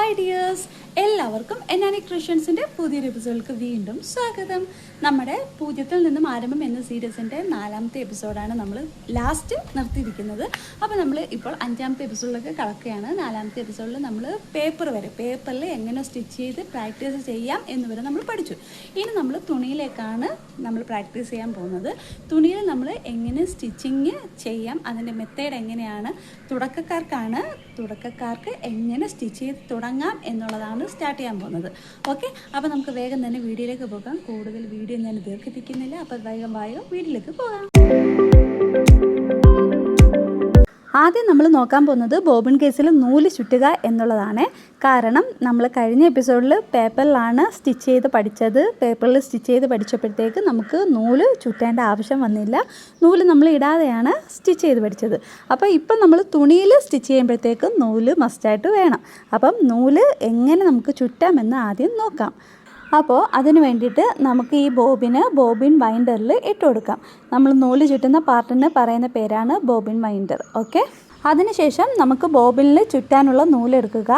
Hi dears, എല്ലാവർക്കും എന്നാനി ക്രിസ്ത്യൻസിൻ്റെ പുതിയൊരു എപ്പിസോഡിലേക്ക് വീണ്ടും സ്വാഗതം. നമ്മുടെ പൂജ്യത്തിൽ നിന്നും ആരംഭം എന്ന സീരീസിൻ്റെ 4ാമത്തെ എപ്പിസോഡാണ് നമ്മൾ ലാസ്റ്റ് നിർത്തിയിരിക്കുന്നത്. അപ്പോൾ നമ്മൾ ഇപ്പോൾ 5ാമത്തെ എപ്പിസോഡിലേക്ക് കടക്കുകയാണ്. 4ാമത്തെ എപ്പിസോഡിൽ നമ്മൾ പേപ്പറിൽ എങ്ങനെ സ്റ്റിച്ച് ചെയ്ത് പ്രാക്ടീസ് ചെയ്യാം എന്നുവരെ നമ്മൾ പഠിച്ചു. ഇനി നമ്മൾ തുണിയിലേക്കാണ് നമ്മൾ പ്രാക്ടീസ് ചെയ്യാൻ പോകുന്നത്. തുണിയിൽ നമ്മൾ എങ്ങനെ സ്റ്റിച്ചിങ് ചെയ്യാം, അതിൻ്റെ മെത്തേഡ് എങ്ങനെയാണ്, തുടക്കക്കാർക്ക് എങ്ങനെ സ്റ്റിച്ച് ചെയ്ത് തുടങ്ങാം എന്നുള്ളതാണ് സ്റ്റാർട്ട് ചെയ്യാൻ പോകുന്നത്. ഓക്കെ, അപ്പോൾ നമുക്ക് വേഗം തന്നെ വീഡിയോയിലേക്ക് പോകാം. കൂടുതൽ വീഡിയോ ഞാൻ ദീർഘിപ്പിക്കുന്നില്ല. അപ്പോൾ വേഗം വീഡിയോയിലേക്ക് പോകാം. ആദ്യം നമ്മൾ നോക്കാൻ പോകുന്നത് ബോബിൻ കേസിൽ നൂല് ചുറ്റുക എന്നുള്ളതാണ്. കാരണം നമ്മൾ കഴിഞ്ഞ എപ്പിസോഡിൽ പേപ്പറിലാണ് സ്റ്റിച്ച് ചെയ്ത് പഠിച്ചപ്പോഴത്തേക്ക് നമുക്ക് നൂല് ചുറ്റേണ്ട ആവശ്യം വന്നില്ല. നൂല് നമ്മൾ ഇടാതെയാണ് സ്റ്റിച്ച് ചെയ്ത് പഠിച്ചത്. അപ്പോൾ ഇപ്പം നമ്മൾ തുണിയിൽ സ്റ്റിച്ച് ചെയ്യുമ്പോഴത്തേക്ക് നൂല് മസ്റ്റായിട്ട് വേണം. അപ്പം നൂല് എങ്ങനെ നമുക്ക് ചുറ്റാമെന്ന് ആദ്യം നോക്കാം. അപ്പോൾ അതിന് വേണ്ടിയിട്ട് നമുക്ക് ഈ ബോബിൻ വൈൻഡറിൽ ഇട്ട് കൊടുക്കാം. നമ്മൾ നൂല് ചുറ്റുന്ന പാർട്ടിന് പറയുന്ന പേരാണ് ബോബിൻ വൈൻഡർ. ഓക്കെ, അതിനുശേഷം നമുക്ക് ബോബിനിൽ ചുറ്റാനുള്ള നൂലെടുക്കുക.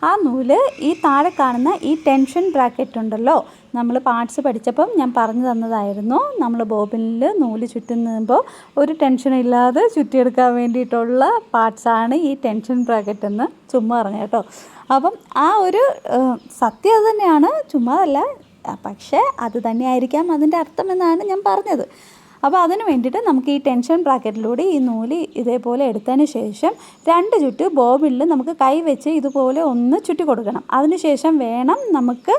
ആ നൂല് ഈ താഴെ കാണുന്ന ഈ ടെൻഷൻ ബ്രാക്കറ്റ് ഉണ്ടല്ലോ, നമ്മൾ പാർട്സ് പഠിച്ചപ്പം ഞാൻ പറഞ്ഞു തന്നതായിരുന്നു. നമ്മൾ ബോബിനിൽ നൂല് ചുറ്റുമ്പോൾ ഒരു ടെൻഷൻ ഇല്ലാതെ ചുറ്റിയെടുക്കാൻ വേണ്ടിയിട്ടുള്ള പാർട്സാണ് ഈ ടെൻഷൻ ബ്രാക്കറ്റ് എന്ന് ചുമ്മാ പറഞ്ഞു കേട്ടോ. അപ്പം ആ ഒരു സത്യം അത് തന്നെയാണ്, ചുമ്മാ അല്ല, പക്ഷേ അത് തന്നെയായിരിക്കാം അതിൻ്റെ അർത്ഥമെന്നാണ് ഞാൻ പറഞ്ഞത്. അപ്പോൾ അതിന് വേണ്ടിയിട്ട് നമുക്ക് ഈ ടെൻഷൻ ബ്രാക്കറ്റിലൂടെ ഈ നൂല് ഇതേപോലെ എടുത്തതിന് ശേഷം 2 ചുറ്റ് ബോബിനിൽ നമുക്ക് കൈ വെച്ച് ഇതുപോലെ ഒന്ന് ചുറ്റി കൊടുക്കണം. അതിനുശേഷം വേണം നമുക്ക്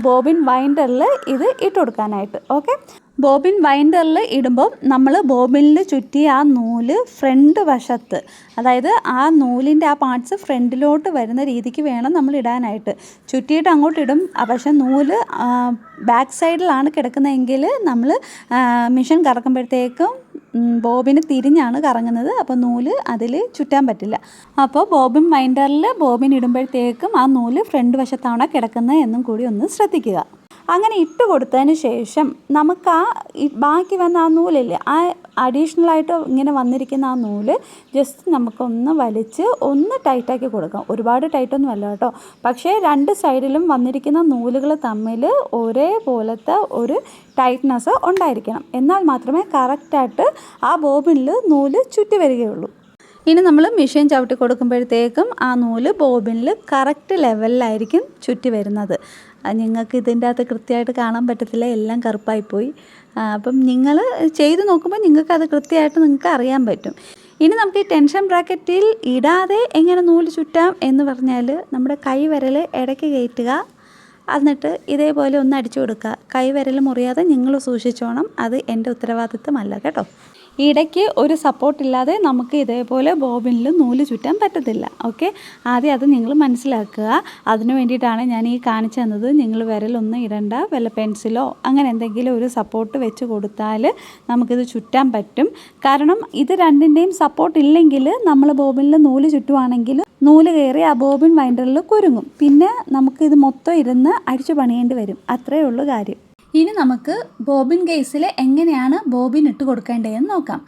ബോബിൻ വൈൻഡറിൽ ഇത് ഇട്ട് കൊടുക്കാനായിട്ട്. ഓക്കെ, ബോബിൻ വൈൻഡറിൽ ഇടുമ്പോൾ നമ്മൾ ബോബിനിൽ ചുറ്റിയ ആ നൂല് ഫ്രണ്ട് വശത്ത്, അതായത് ആ നൂലിൻ്റെ ആ പാർട്സ് ഫ്രണ്ടിലോട്ട് വരുന്ന രീതിക്ക് വേണം നമ്മൾ ഇടാനായിട്ട്. ചുറ്റിയിട്ട് അങ്ങോട്ട് ഇടും, പക്ഷേ നൂല് ബാക്ക് സൈഡിലാണ് കിടക്കുന്നതെങ്കിൽ നമ്മൾ മിഷൻ കറക്കുമ്പോഴത്തേക്കും ബോബിന് തിരിഞ്ഞാണ് കറങ്ങുന്നത്. അപ്പോൾ നൂല് അതിൽ ചുറ്റാൻ പറ്റില്ല. അപ്പോൾ ബോബിൻ വൈൻഡറിൽ ബോബിൻ ഇടുമ്പോഴത്തേക്കും ആ നൂല് ഫ്രണ്ട് വശത്താണ് കിടക്കുന്നത് എന്നും കൂടി ഒന്ന് ശ്രദ്ധിക്കുക. അങ്ങനെ ഇട്ട് കൊടുത്തതിന് ശേഷം നമുക്ക് ബാക്കി വന്ന ആ നൂലില്ലേ, ആ അഡീഷണലായിട്ട് ഇങ്ങനെ വന്നിരിക്കുന്ന ആ നൂല് ജസ്റ്റ് നമുക്കൊന്ന് വലിച്ച് ഒന്ന് ടൈറ്റാക്കി കൊടുക്കാം. ഒരുപാട് ടൈറ്റൊന്നും അല്ല കേട്ടോ, പക്ഷേ 2 സൈഡിലും വന്നിരിക്കുന്ന നൂലുകൾ തമ്മിൽ ഒരേപോലത്തെ ഒരു ടൈറ്റ്നെസ് ഉണ്ടായിരിക്കണം. എന്നാൽ മാത്രമേ കറക്റ്റായിട്ട് ആ ബോബിനിൽ നൂല് ചുറ്റി വരികയുള്ളൂ. ഇനി നമ്മൾ മെഷീൻ ചവിട്ടി കൊടുക്കുമ്പോഴത്തേക്കും ആ നൂല് ബോബിനിൽ കറക്റ്റ് ലെവലിലായിരിക്കും ചുറ്റി വരുന്നത്. നിങ്ങൾക്ക് ഇതിൻ്റെ അകത്ത് കൃത്യമായിട്ട് കാണാൻ പറ്റത്തില്ല, എല്ലാം കറുപ്പായിപ്പോയി. അപ്പം നിങ്ങൾ ചെയ്ത് നോക്കുമ്പോൾ നിങ്ങൾക്കത് കൃത്യമായിട്ട് നിങ്ങൾക്ക് അറിയാൻ പറ്റും. ഇനി നമുക്ക് ഈ ടെൻഷൻ ബ്രാക്കറ്റിൽ ഇടാതെ എങ്ങനെ നൂല് ചുറ്റാം എന്ന് പറഞ്ഞാൽ, നമ്മുടെ കൈ വിരൽ ഇടയ്ക്ക് കയറ്റുക, എന്നിട്ട് ഇതേപോലെ ഒന്ന് അടിച്ചു കൊടുക്കുക. കൈ വിരൽ മുറിയാതെ നിങ്ങൾ സൂക്ഷിച്ചോണം, അത് എൻ്റെ ഉത്തരവാദിത്തമല്ല കേട്ടോ. ഇടയ്ക്ക് ഒരു സപ്പോർട്ടില്ലാതെ നമുക്ക് ഇതേപോലെ ബോബിനിൽ നൂല് ചുറ്റാൻ പറ്റത്തില്ല. ഓക്കെ, ആദ്യം അത് നിങ്ങൾ മനസ്സിലാക്കുക. അതിന് വേണ്ടിയിട്ടാണ് ഞാൻ ഈ കാണിച്ചു തന്നത്. നിങ്ങൾ വിരലൊന്നും ഇടണ്ട, വല്ല പെൻസിലോ അങ്ങനെ എന്തെങ്കിലും ഒരു സപ്പോർട്ട് വെച്ച് കൊടുത്താൽ നമുക്കിത് ചുറ്റാൻ പറ്റും. കാരണം ഇത് രണ്ടിൻ്റെയും സപ്പോർട്ട് ഇല്ലെങ്കിൽ നമ്മൾ ബോബിനിൽ നൂല് ചുറ്റുവാണെങ്കിൽ നൂല് കയറി ആ ബോബിൻ വൈൻഡറിൽ കുരുങ്ങും. പിന്നെ നമുക്കിത് മൊത്തം ഇരുന്ന് അടിച്ചു പണിയേണ്ടി വരും. അത്രയേ ഉള്ളൂ കാര്യം. ഇനി നമുക്ക് ബോബിൻ കേസിൽ എങ്ങനെയാണ് ബോബിൻ ഇട്ട് കൊടുക്കേണ്ടതെന്ന് നോക്കാം.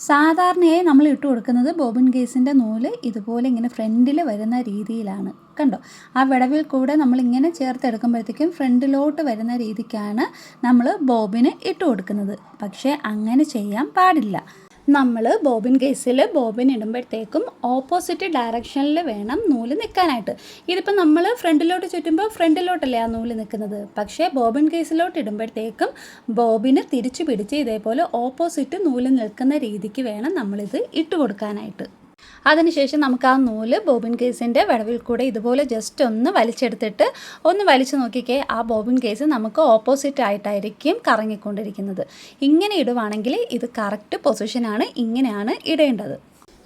സാധാരണയായി നമ്മൾ ഇട്ട് കൊടുക്കുന്നത് ബോബിൻ കേസിൻ്റെ നൂല് ഇതുപോലെ ഇങ്ങനെ ഫ്രണ്ടിൽ വരുന്ന രീതിയിലാണ്. കണ്ടോ, ആ വിടവിൽ കൂടെ നമ്മളിങ്ങനെ ചേർത്തെടുക്കുമ്പോഴത്തേക്കും ഫ്രണ്ടിലോട്ട് വരുന്ന രീതിക്കാണ് നമ്മൾ ബോബിന് ഇട്ട് കൊടുക്കുന്നത്. പക്ഷേ അങ്ങനെ ചെയ്യാൻ പാടില്ല. നമ്മൾ ബോബിൻ കേസിൽ ബോബിൻ ഇടുമ്പോഴത്തേക്കും ഓപ്പോസിറ്റ് ഡയറക്ഷനിൽ വേണം നൂല് നിൽക്കാനായിട്ട്. ഇതിപ്പോൾ നമ്മൾ ഫ്രണ്ടിലോട്ട് ചുറ്റുമ്പോൾ ഫ്രണ്ടിലോട്ടല്ലേ ആ നൂല് നിൽക്കുന്നത്. പക്ഷേ ബോബിൻ കേസിലോട്ട് ഇടുമ്പോഴത്തേക്കും ബോബിന് തിരിച്ചു പിടിച്ച് ഇതേപോലെ ഓപ്പോസിറ്റ് നൂല് നിൽക്കുന്ന രീതിക്ക് വേണം നമ്മളിത് ഇട്ട് കൊടുക്കാനായിട്ട്. അതിനുശേഷം നമുക്ക് ആ നൂല് ബോബിൻ കേസിൻ്റെ വിടവിൽ കൂടെ ഇതുപോലെ ജസ്റ്റ് ഒന്ന് വലിച്ചെടുത്തിട്ട് ഒന്ന് വലിച്ചു നോക്കിക്കേ, ആ ബോബിൻ കേസ് നമുക്ക് ഓപ്പോസിറ്റ് ആയിട്ടായിരിക്കും കറങ്ങിക്കൊണ്ടിരിക്കുന്നത്. ഇങ്ങനെ ഇടുവാണെങ്കിൽ ഇത് കറക്റ്റ് പൊസിഷനാണ്, ഇങ്ങനെയാണ് ഇടേണ്ടത്.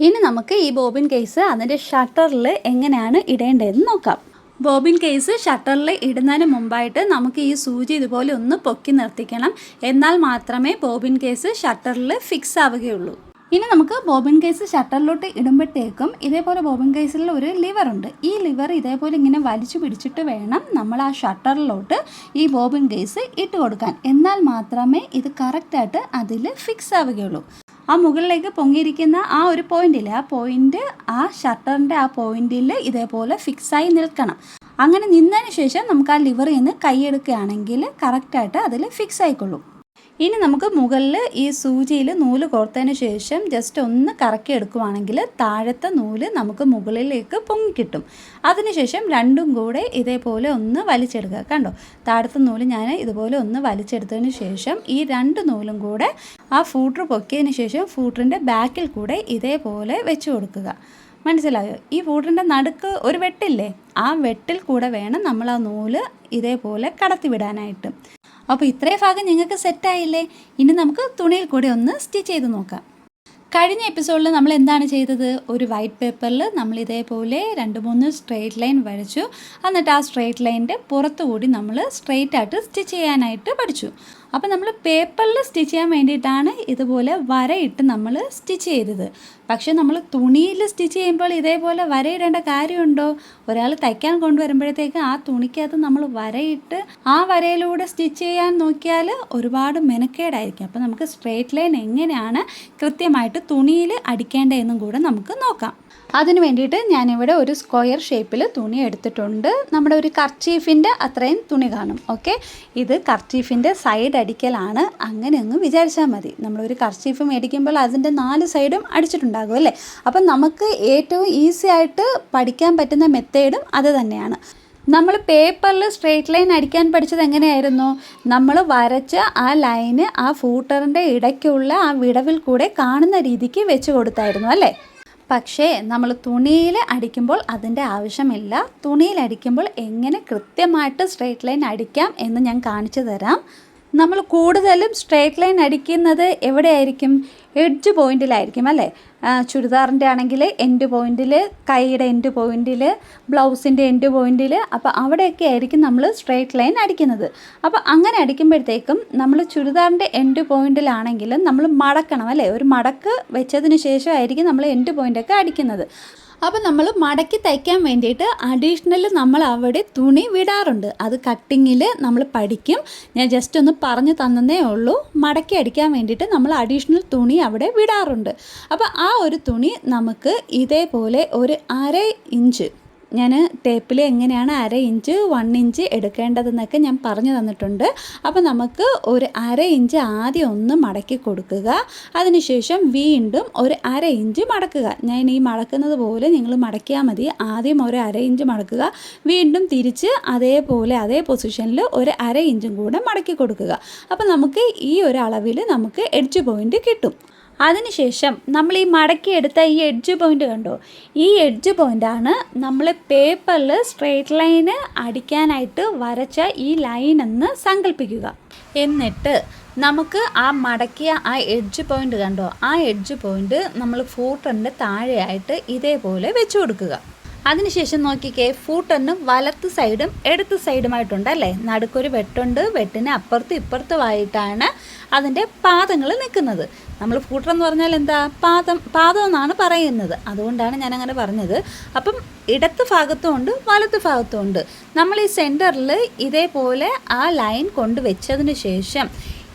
ഇനി നമുക്ക് ഈ ബോബിൻ കേസ് അതിൻ്റെ ഷട്ടറിൽ എങ്ങനെയാണ് ഇടേണ്ടതെന്ന് നോക്കാം. ബോബിൻ കേസ് ഷട്ടറിൽ ഇടുന്നതിന് മുമ്പായിട്ട് നമുക്ക് ഈ സൂചി ഇതുപോലെ ഒന്ന് പൊക്കി നിർത്തിക്കണം. എന്നാൽ മാത്രമേ ബോബിൻ കേസ് ഷട്ടറിൽ ഫിക്സ് ആവുകയുള്ളൂ. ഇനി നമുക്ക് ബോബിൻ കേസ് ഷട്ടറിലോട്ട് ഇടുമ്പോഴത്തേക്കും ഇതേപോലെ ബോബിൻ കേസിൽ ഒരു ലിവറുണ്ട്. ഈ ലിവർ ഇതേപോലെ ഇങ്ങനെ വലിച്ചു പിടിച്ചിട്ട് വേണം നമ്മൾ ആ ഷട്ടറിലോട്ട് ഈ ബോബിൻ കേസ് ഇട്ട് കൊടുക്കാൻ. എന്നാൽ മാത്രമേ ഇത് കറക്റ്റായിട്ട് അതിൽ ഫിക്സ് ആവുകയുള്ളൂ. ആ മുകളിലേക്ക് പൊങ്ങിയിരിക്കുന്ന ആ ഒരു പോയിന്റില്ലേ, ആ പോയിന്റ് ആ ഷട്ടറിൻ്റെ ആ പോയിന്റിൽ ഇതേപോലെ ഫിക്സായി നിൽക്കണം. അങ്ങനെ നിന്നതിന് ശേഷം നമുക്ക് ആ ലിവറിൽ നിന്ന് കൈയെടുക്കുകയാണെങ്കിൽ കറക്റ്റായിട്ട് അതിൽ ഫിക്സ് ആയിക്കൊള്ളും. ഇനി നമുക്ക് മുകളിൽ ഈ സൂചിയിൽ നൂല് കോർത്തതിന് ശേഷം ജസ്റ്റ് ഒന്ന് കറക്കി എടുക്കുവാണെങ്കിൽ താഴത്തെ നൂല് നമുക്ക് മുകളിലേക്ക് പൊങ്ങിക്കിട്ടും. അതിനുശേഷം രണ്ടും കൂടെ ഇതേപോലെ ഒന്ന് വലിച്ചെടുക്കുക. കണ്ടോ, താഴത്തെ നൂല് ഞാൻ ഇതുപോലെ ഒന്ന് വലിച്ചെടുത്തതിന് ശേഷം ഈ രണ്ട് നൂലും കൂടെ ആ ഫൂട്ടർ പൊക്കിയതിന് ശേഷം ഫൂട്ടറിൻ്റെ ബാക്കിൽ കൂടെ ഇതേപോലെ വെച്ച് കൊടുക്കുക. മനസ്സിലായോ? ഈ ഫൂട്ടറിൻ്റെ നടുക്ക് ഒരു വെട്ടില്ലേ, ആ വെട്ടിൽ കൂടെ വേണം നമ്മൾ ആ നൂല് ഇതേപോലെ കടത്തി വിടാനായിട്ട്. അപ്പോൾ ഇത്രയും ഭാഗം നിങ്ങൾക്ക് സെറ്റായില്ലേ? ഇനി നമുക്ക് തുണിയിൽ കൂടെ ഒന്ന് സ്റ്റിച്ച് ചെയ്ത് നോക്കാം. കഴിഞ്ഞ എപ്പിസോഡിൽ നമ്മൾ എന്താണ് ചെയ്തത്? ഒരു വൈറ്റ് പേപ്പറിൽ നമ്മൾ ഇതേപോലെ 2-3 സ്ട്രെയിറ്റ് ലൈൻ വരച്ചു. എന്നിട്ട് ആ സ്ട്രെയിറ്റ് ലൈനിൻ്റെ പുറത്തുകൂടി നമ്മൾ സ്ട്രെയിറ്റ് ആയിട്ട് സ്റ്റിച്ച് ചെയ്യാനായിട്ട് പഠിച്ചു. അപ്പോൾ നമ്മൾ പേപ്പറിൽ സ്റ്റിച്ച് ചെയ്യാൻ വേണ്ടിയിട്ടാണ് ഇതുപോലെ വരയിട്ട് നമ്മൾ സ്റ്റിച്ച് ചെയ്തത്. പക്ഷേ നമ്മൾ തുണിയിൽ സ്റ്റിച്ച് ചെയ്യുമ്പോൾ ഇതേപോലെ വരയിടേണ്ട കാര്യമുണ്ടോ? ഒരാൾ തയ്ക്കാൻ കൊണ്ടുവരുമ്പോഴത്തേക്ക് ആ തുണിക്കകത്ത് നമ്മൾ വരയിട്ട് ആ വരയിലൂടെ സ്റ്റിച്ച് ചെയ്യാൻ നോക്കിയാൽ ഒരുപാട് മെനക്കേടായിരിക്കും. അപ്പോൾ നമുക്ക് സ്ട്രെയിറ്റ് ലൈൻ എങ്ങനെയാണ് കൃത്യമായിട്ട് തുണിയിൽ അടിക്കേണ്ടതെന്നും കൂടെ നമുക്ക് നോക്കാം. അതിന് വേണ്ടിയിട്ട് ഞാനിവിടെ ഒരു സ്ക്വയർ ഷേപ്പിൽ തുണി എടുത്തിട്ടുണ്ട്. നമ്മുടെ ഒരു കർച്ചീഫിൻ്റെ അത്രയും തുണി കാണും. ഓക്കെ, ഇത് കർച്ചീഫിൻ്റെ സൈഡ് അടിക്കലാണ്. അങ്ങനെയൊന്നും വിചാരിച്ചാൽ മതി. നമ്മളൊരു കർച്ചീഫ് മേടിക്കുമ്പോൾ അതിൻ്റെ 4 സൈഡും അടിച്ചിട്ടുണ്ടാകും അല്ലേ? അപ്പം നമുക്ക് ഏറ്റവും ഈസി ആയിട്ട് പഠിക്കാൻ പറ്റുന്ന മെത്തേഡും അത് തന്നെയാണ്. നമ്മൾ പേപ്പറിൽ സ്ട്രെയിറ്റ് ലൈൻ അടിക്കാൻ പഠിച്ചത് എങ്ങനെയായിരുന്നു? നമ്മൾ വരച്ച ആ ലൈന് ആ ഫൂട്ടറിൻ്റെ ഇടയ്ക്കുള്ള ആ വിടവിൽ കൂടെ കാണുന്ന രീതിക്ക് വെച്ച് കൊടുത്തായിരുന്നു അല്ലേ? പക്ഷേ നമ്മൾ തുണിയിൽ അടിക്കുമ്പോൾ അതിൻ്റെ ആവശ്യമില്ല. തുണിയിൽ അടിക്കുമ്പോൾ എങ്ങനെ കൃത്യമായിട്ട് സ്ട്രെയിറ്റ് ലൈൻ അടിക്കാം എന്ന് ഞാൻ കാണിച്ചു തരാം. നമ്മൾ കൂടുതലും സ്ട്രെയിറ്റ് ലൈൻ അടിക്കുന്നത് എവിടെയായിരിക്കും? എഡ്ജ് പോയിൻറ്റിലായിരിക്കും അല്ലേ? ചുരിദാറിൻ്റെ ആണെങ്കിൽ എൻഡ് പോയിൻറ്റിൽ, കൈയുടെ എൻഡ് പോയിൻറ്റിൽ, ബ്ലൗസിൻ്റെ എൻഡ് പോയിൻറ്റിൽ. അപ്പോൾ അവിടെയൊക്കെ ആയിരിക്കും നമ്മൾ സ്ട്രെയിറ്റ് ലൈൻ അടിക്കുന്നത്. അപ്പോൾ അങ്ങനെ അടിക്കുമ്പോഴത്തേക്കും നമ്മൾ ചുരിദാറിൻ്റെ എൻഡ് പോയിൻറ്റിലാണെങ്കിലും നമ്മൾ മടക്കണം അല്ലേ? ഒരു മടക്ക് വെച്ചതിന് ശേഷമായിരിക്കും നമ്മൾ എൻഡ് പോയിൻ്റൊക്കെ അടിക്കുന്നത്. അപ്പോൾ നമ്മൾ മടക്കി തയ്ക്കാൻ വേണ്ടിയിട്ട് അഡീഷണൽ നമ്മൾ അവിടെ തുണി വിടാറുണ്ട്. അത് കട്ടിങ്ങിൽ നമ്മൾ പഠിക്കും. ഞാൻ ജസ്റ്റ് ഒന്ന് പറഞ്ഞു തന്നേ ഉള്ളൂ. മടക്കി അടിക്കാൻ വേണ്ടിയിട്ട് നമ്മൾ അഡീഷണൽ തുണി അവിടെ വിടാറുണ്ട്. അപ്പോൾ ആ ഒരു തുണി നമുക്ക് ഇതേപോലെ ഒരു 1/2 ഇഞ്ച്, ഞാൻ ടേപ്പിൽ എങ്ങനെയാണ് 1/2 ഇഞ്ച് 1 ഇഞ്ച് എടുക്കേണ്ടതെന്നൊക്കെ ഞാൻ പറഞ്ഞു തന്നിട്ടുണ്ട്. അപ്പോൾ നമുക്ക് ഒരു 1/2 ഇഞ്ച് ആദ്യം ഒന്ന് മടക്കി കൊടുക്കുക. അതിനുശേഷം വീണ്ടും ഒരു 1/2 ഇഞ്ച് മടക്കുക. ഞാൻ ഈ മടക്കുന്നത് പോലെ നിങ്ങൾ മടക്കിയാൽ മതി. ആദ്യം ഒരു 1/2 ഇഞ്ച് മടക്കുക, വീണ്ടും തിരിച്ച് അതേപോലെ അതേ പൊസിഷനിൽ ഒരു 1/2 ഇഞ്ചും കൂടെ മടക്കി കൊടുക്കുക. അപ്പോൾ നമുക്ക് ഈ ഒരു അളവിൽ നമുക്ക് എഡ്ജ് പോയിൻ്റ് കിട്ടും. അതിനുശേഷം നമ്മൾ ഈ മടക്കിയെടുത്ത ഈ എഡ്ജ് പോയിൻ്റ് കണ്ടോ? ഈ എഡ്ജ് പോയിൻ്റാണ് നമ്മൾ പേപ്പറിൽ സ്ട്രെയിറ്റ് ലൈന് അടിക്കാനായിട്ട് വരച്ച ഈ ലൈനെന്ന് സങ്കല്പിക്കുക. എന്നിട്ട് നമുക്ക് ആ മടക്കിയ ആ എഡ്ജ് പോയിൻ്റ് കണ്ടോ? ആ എഡ്ജ് പോയിൻ്റ് നമ്മൾ ഫൂട്ടറിൻ്റെ താഴെയായിട്ട് ഇതേപോലെ വെച്ച് കൊടുക്കുക. അതിനുശേഷം നോക്കിക്കേ, ഫൂട്ടറിന് വലത്ത് സൈഡും ഇടത്ത് സൈഡുമായിട്ടുണ്ട് അല്ലേ? നടുക്കൊരു വെട്ടുണ്ട്. വെട്ടിന് അപ്പുറത്തും ഇപ്പുറത്തുമായിട്ടാണ് അതിൻ്റെ പാദങ്ങൾ നിൽക്കുന്നത്. നമ്മൾ ഫൂട്ടർ എന്ന് പറഞ്ഞാൽ എന്താ? പാദം എന്നാണ് പറയുന്നത്. അതുകൊണ്ടാണ് ഞാൻ അങ്ങനെ പറഞ്ഞത്. അപ്പം ഇടത്ത് ഭാഗത്തും ഉണ്ട്, വലത്ത് ഭാഗത്തും ഉണ്ട്. നമ്മൾ ഈ സെൻറ്ററിൽ ഇതേപോലെ ആ ലൈൻ കൊണ്ട് വെച്ചതിന് ശേഷം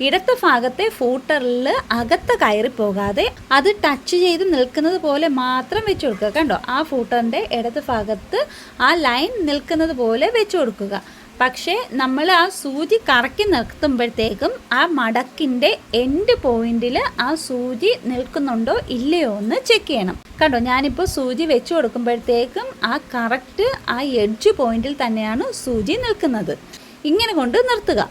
ഇടത്ത് ഭാഗത്തെ ഫൂട്ടറിൽ അകത്ത് കയറി പോകാതെ അത് ടച്ച് ചെയ്ത് നിൽക്കുന്നത് പോലെ മാത്രം വെച്ച് കൊടുക്കുക. കണ്ടോ? ആ ഫൂട്ടറിൻ്റെ ഇടത്ത് ഭാഗത്ത് ആ ലൈൻ നിൽക്കുന്നത് പോലെ വെച്ച് കൊടുക്കുക. പക്ഷേ നമ്മൾ ആ സൂചി കറക്കി നിർത്തുമ്പോഴത്തേക്കും ആ മടക്കിൻ്റെ എൻഡ് പോയിന്റിൽ ആ സൂചി നിൽക്കുന്നുണ്ടോ ഇല്ലയോ എന്ന് ചെക്ക് ചെയ്യണം. കണ്ടോ? ഞാനിപ്പോൾ സൂചി വെച്ച് കൊടുക്കുമ്പോഴത്തേക്കും ആ കറക്റ്റ് ആ എഡ്ജ് പോയിന്റിൽ തന്നെയാണ് സൂചി നിൽക്കുന്നത്. ഇങ്ങനെ കൊണ്ട് നിർത്തുക.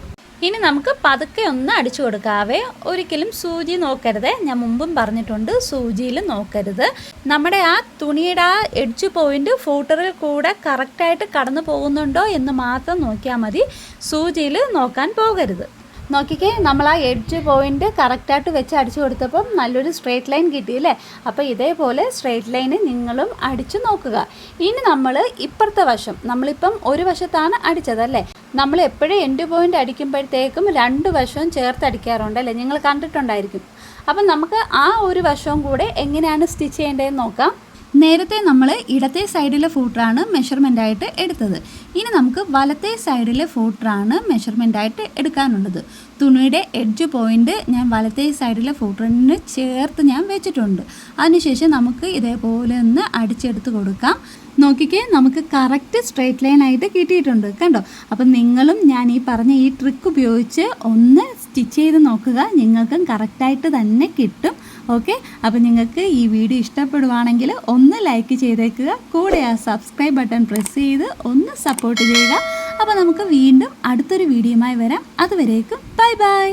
ഇനി നമുക്ക് പതുക്കെ ഒന്ന് അടിച്ചു കൊടുക്കാവേ. ഒരിക്കലും സൂചി നോക്കരുത്. ഞാൻ മുമ്പും പറഞ്ഞിട്ടുണ്ട്, സൂചിയിൽ നോക്കരുത്. നമ്മുടെ ആ തുണിയുടെ ആ എഡ്ജ് പോയിന്റ് ഫൂട്ടറിൽ കൂടെ കറക്റ്റായിട്ട് കടന്നു പോകുന്നുണ്ടോ എന്ന് മാത്രം നോക്കിയാൽ മതി. സൂചിയിൽ നോക്കാൻ പോകരുത്. നോക്കിക്കേ, നമ്മൾ ആ എഡ്ജ് പോയിന്റ് കറക്റ്റായിട്ട് വെച്ച് അടിച്ചു കൊടുത്തപ്പം നല്ലൊരു സ്ട്രെയിറ്റ് ലൈൻ കിട്ടിയില്ലേ? അപ്പോൾ ഇതേപോലെ സ്ട്രെയിറ്റ് ലൈന് നിങ്ങളും അടിച്ചു നോക്കുക. ഇനി നമ്മൾ ഇപ്പുറത്തെ വശം, നമ്മളിപ്പം ഒരു വശത്താണ് അടിച്ചതല്ലേ? നമ്മൾ എപ്പോഴും എൻഡ് പോയിന്റ് അടിക്കുമ്പോഴത്തേക്കും 2 വശവും ചേർത്ത് അടിക്കാറുണ്ട് അല്ലേ? നിങ്ങൾ കണ്ടിട്ടുണ്ടായിരിക്കും. അപ്പം നമുക്ക് ആ ഒരു വശവും കൂടെ എങ്ങനെയാണ് സ്റ്റിച്ച് ചെയ്യേണ്ടതെന്ന് നോക്കാം. നേരത്തെ നമ്മൾ ഇടത്തെ സൈഡിലെ ഫൂട്ടറാണ് മെഷർമെൻ്റായിട്ട് എടുത്തത്. ഇനി നമുക്ക് വലത്തെ സൈഡിലെ ഫൂട്ടറാണ് മെഷർമെൻ്റായിട്ട് എടുക്കാനുള്ളത്. തുണിയുടെ എഡ്ജ് പോയിൻ്റ് ഞാൻ വലത്തെ സൈഡിലെ ഫൂട്ടറിന് ചേർത്ത് ഞാൻ വെച്ചിട്ടുണ്ട്. അതിനുശേഷം നമുക്ക് ഇതേപോലെ ഒന്ന് അടിച്ചെടുത്ത് കൊടുക്കാം. നോക്കിക്കേ, നമുക്ക് കറക്റ്റ് സ്ട്രെയിറ്റ് ലൈൻ ആയിട്ട് കിട്ടിയിട്ടുണ്ട് കണ്ടോ. അപ്പം നിങ്ങളും ഞാൻ ഈ പറഞ്ഞ ഈ ട്രിക്ക് ഉപയോഗിച്ച് ഒന്ന് സ്റ്റിച്ച് ചെയ്ത് നോക്കുക, നിങ്ങൾക്കും കറക്റ്റായിട്ട് തന്നെ കിട്ടും. ഓക്കെ, അപ്പോൾ നിങ്ങൾക്ക് ഈ വീഡിയോ ഇഷ്ടപ്പെടുവാണെങ്കിൽ ഒന്ന് ലൈക്ക് ചെയ്തേക്കുക, കൂടെ ആ സബ്സ്ക്രൈബ് ബട്ടൺ പ്രസ് ചെയ്ത് ഒന്ന് സപ്പോർട്ട് ചെയ്യുക. അപ്പോൾ നമുക്ക് വീണ്ടും അടുത്തൊരു വീഡിയോയുമായി വരാം. അതുവരേക്കും ബൈ ബൈ.